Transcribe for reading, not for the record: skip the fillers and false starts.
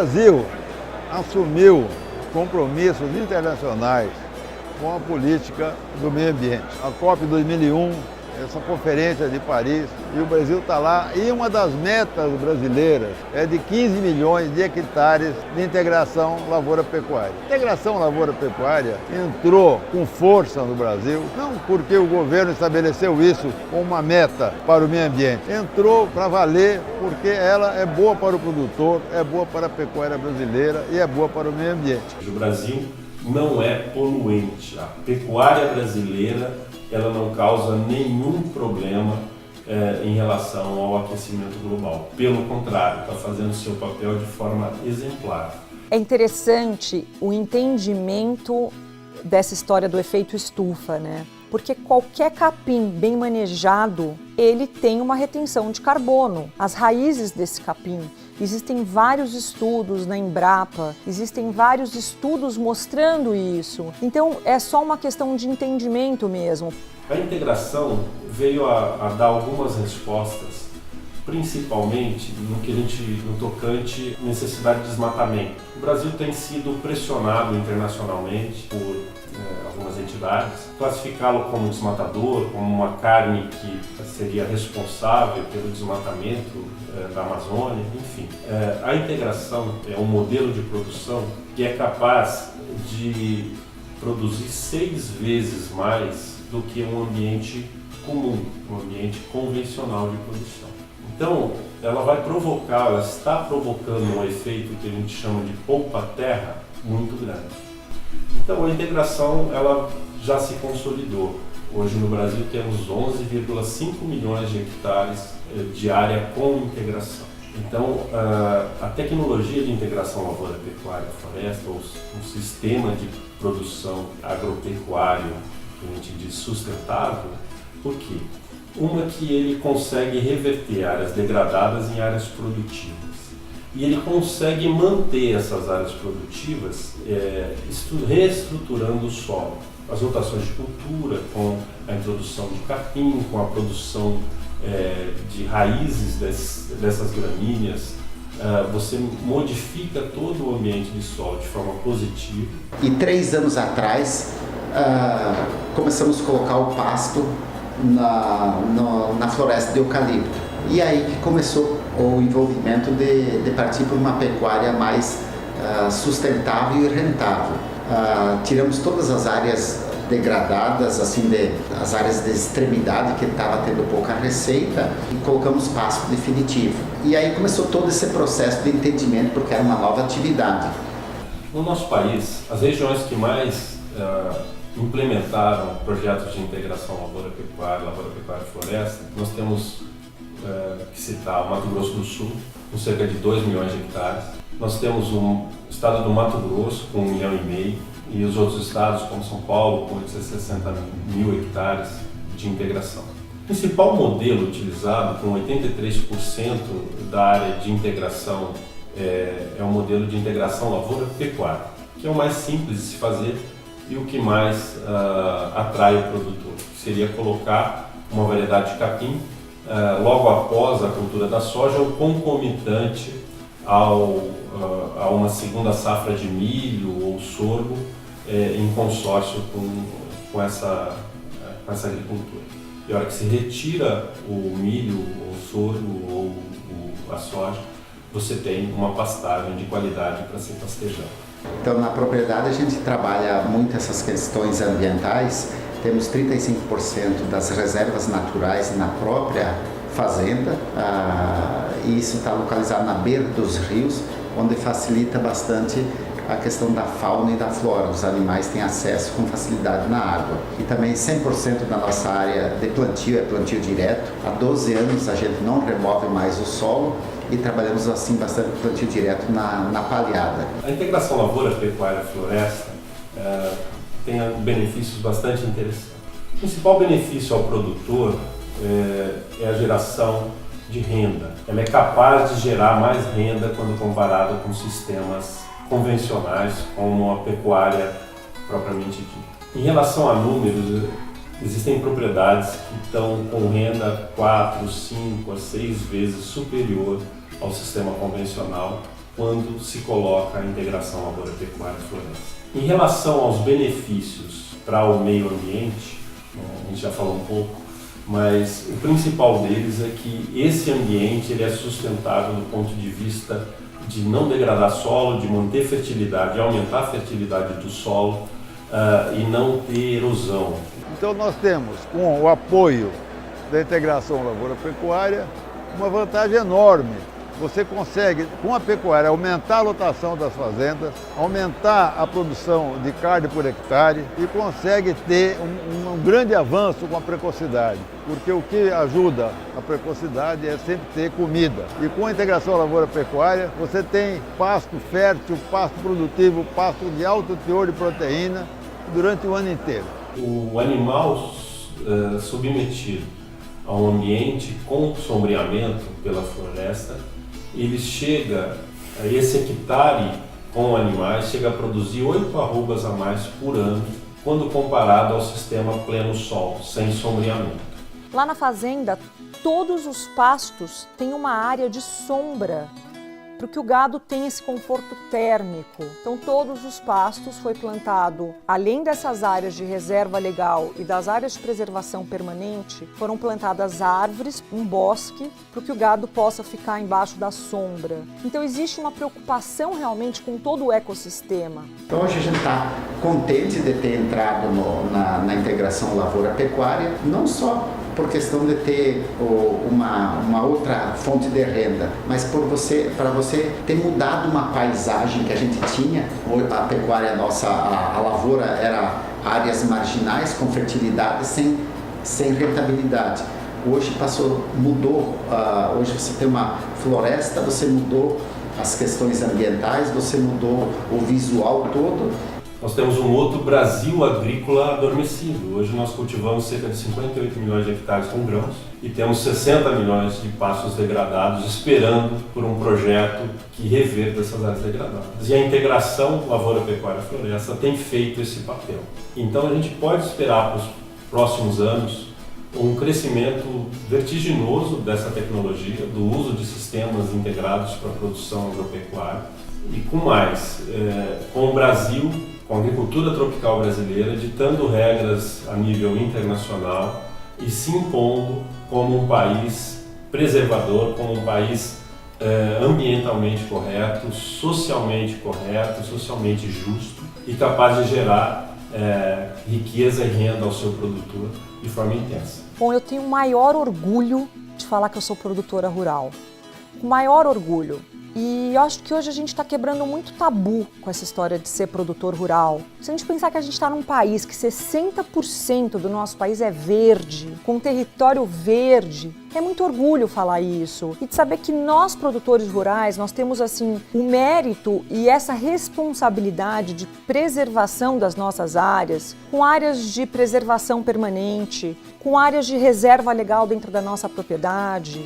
Brasil assumiu compromissos internacionais com a política do meio ambiente. A COP 2001, essa conferência de Paris, e o Brasil está lá. E uma das metas brasileiras é de 15 milhões de hectares de integração lavoura-pecuária. A integração lavoura-pecuária entrou com força no Brasil, não porque o governo estabeleceu isso como uma meta para o meio ambiente. Entrou para valer porque ela é boa para o produtor, é boa para a pecuária brasileira e é boa para o meio ambiente. O Brasil não é poluente. A pecuária brasileira ela não causa nenhum problema em relação ao aquecimento global. Pelo contrário, está fazendo seu papel de forma exemplar. É interessante o entendimento dessa história do efeito estufa, né? Porque qualquer capim bem manejado, ele tem uma retenção de carbono. As raízes desse capim, existem vários estudos na Embrapa, existem vários estudos mostrando isso. Então é só uma questão de entendimento mesmo. A integração veio a dar algumas respostas, principalmente no tocante à necessidade de desmatamento. O Brasil tem sido pressionado internacionalmente por algumas entidades, classificá-lo como desmatador, como uma carne que seria responsável pelo desmatamento da Amazônia, enfim. A integração é um modelo de produção que é capaz de produzir 6 vezes mais do que um ambiente comum, um ambiente convencional de produção. Então, ela está provocando um efeito que a gente chama de poupa-terra muito grande. Então, a integração ela já se consolidou. Hoje no Brasil temos 11,5 milhões de hectares de área com integração. Então, a tecnologia de integração lavoura-pecuária-floresta, ou um sistema de produção agropecuário que a gente diz sustentável, por quê? Uma que ele consegue reverter áreas degradadas em áreas produtivas. E ele consegue manter essas áreas produtivas reestruturando o solo. As rotações de cultura, com a introdução de capim, com a produção de raízes dessas gramíneas, você modifica todo o ambiente de solo de forma positiva. E 3 anos atrás, começamos a colocar o pasto na floresta de eucalipto. E aí que começou o envolvimento de partir para uma pecuária mais sustentável e rentável. Tiramos todas as áreas degradadas, assim, as áreas de extremidade que estava tendo pouca receita, e colocamos pasto definitivo. E aí começou todo esse processo de entendimento, porque era uma nova atividade. No nosso país, as regiões que mais implementaram projetos de integração lavoura-pecuária e floresta, nós temos que citar o Mato Grosso do Sul, com cerca de 2 milhões de hectares. Nós temos o estado do Mato Grosso, com 1,5 milhão, e os outros estados, como São Paulo, com 60 mil hectares de integração. O principal modelo utilizado, com 83% da área de integração, é o modelo de integração lavoura-pecuária, que é o mais simples de se fazer e o que mais atrai o produtor, que seria colocar uma variedade de capim logo após a cultura da soja ou concomitante a uma segunda safra de milho ou sorgo em consórcio com essa agricultura. E a hora que se retira o milho, ou o sorgo ou a soja, você tem uma pastagem de qualidade para ser pastejada. Então, na propriedade a gente trabalha muito essas questões ambientais. Temos 35% das reservas naturais na própria fazenda, e isso está localizado na beira dos rios, onde facilita bastante a questão da fauna e da flora. Os animais têm acesso com facilidade na água. E também 100% da nossa área de plantio é plantio direto. Há 12 anos a gente não remove mais o solo e trabalhamos assim bastante plantio direto na palhada. A integração lavoura-pecuária-floresta tem benefícios bastante interessantes. O principal benefício ao produtor é a geração de renda. Ela é capaz de gerar mais renda quando comparada com sistemas convencionais, como a pecuária propriamente dita. Em relação a números, existem propriedades que estão com renda 4, 5 a 6 vezes superior ao sistema convencional quando se coloca a integração lavoura-pecuária-floresta. Em relação aos benefícios para o meio ambiente, a gente já falou um pouco, mas o principal deles é que esse ambiente ele é sustentável do ponto de vista de não degradar solo, de manter fertilidade, de aumentar a fertilidade do solo e não ter erosão. Então nós temos, com o apoio da integração lavoura-pecuária, uma vantagem enorme. Você consegue, com a pecuária, aumentar a lotação das fazendas, aumentar a produção de carne por hectare e consegue ter um grande avanço com a precocidade, porque o que ajuda a precocidade é sempre ter comida. E com a integração lavoura-pecuária, você tem pasto fértil, pasto produtivo, pasto de alto teor de proteína durante o ano inteiro. O animal submetido a um ambiente com sombreamento pela floresta, ele chega, esse hectare com animais, chega a produzir 8 arrobas a mais por ano, quando comparado ao sistema pleno sol, sem sombreamento. Lá na fazenda, todos os pastos têm uma área de sombra, para que o gado tenha esse conforto térmico. Então todos os pastos foi plantado, além dessas áreas de reserva legal e das áreas de preservação permanente, foram plantadas árvores, um bosque, para que o gado possa ficar embaixo da sombra. Então existe uma preocupação realmente com todo o ecossistema. Então hoje a gente está contente de ter entrado na integração lavoura-pecuária, não só por questão de ter uma outra fonte de renda, mas para você ter mudado uma paisagem que a gente tinha. A pecuária nossa, a lavoura era áreas marginais com fertilidade sem rentabilidade. Hoje mudou, hoje você tem uma floresta, você mudou as questões ambientais, você mudou o visual todo. Nós temos um outro Brasil agrícola adormecido. Hoje nós cultivamos cerca de 58 milhões de hectares com grãos e temos 60 milhões de pastos degradados esperando por um projeto que reverta essas áreas degradadas. E a integração lavoura-pecuária-floresta tem feito esse papel. Então a gente pode esperar para os próximos anos um crescimento vertiginoso dessa tecnologia, do uso de sistemas integrados para a produção agropecuária e com o Brasil, com a agricultura tropical brasileira, ditando regras a nível internacional e se impondo como um país preservador, como um país ambientalmente correto, socialmente justo e capaz de gerar riqueza e renda ao seu produtor de forma intensa. Bom, eu tenho o maior orgulho de falar que eu sou produtora rural. O maior orgulho. E eu acho que hoje a gente está quebrando muito tabu com essa história de ser produtor rural. Se a gente pensar que a gente está num país que 60% do nosso país é verde, com território verde, é muito orgulho falar isso. E de saber que nós, produtores rurais, nós temos assim o mérito e essa responsabilidade de preservação das nossas áreas, com áreas de preservação permanente, com áreas de reserva legal dentro da nossa propriedade.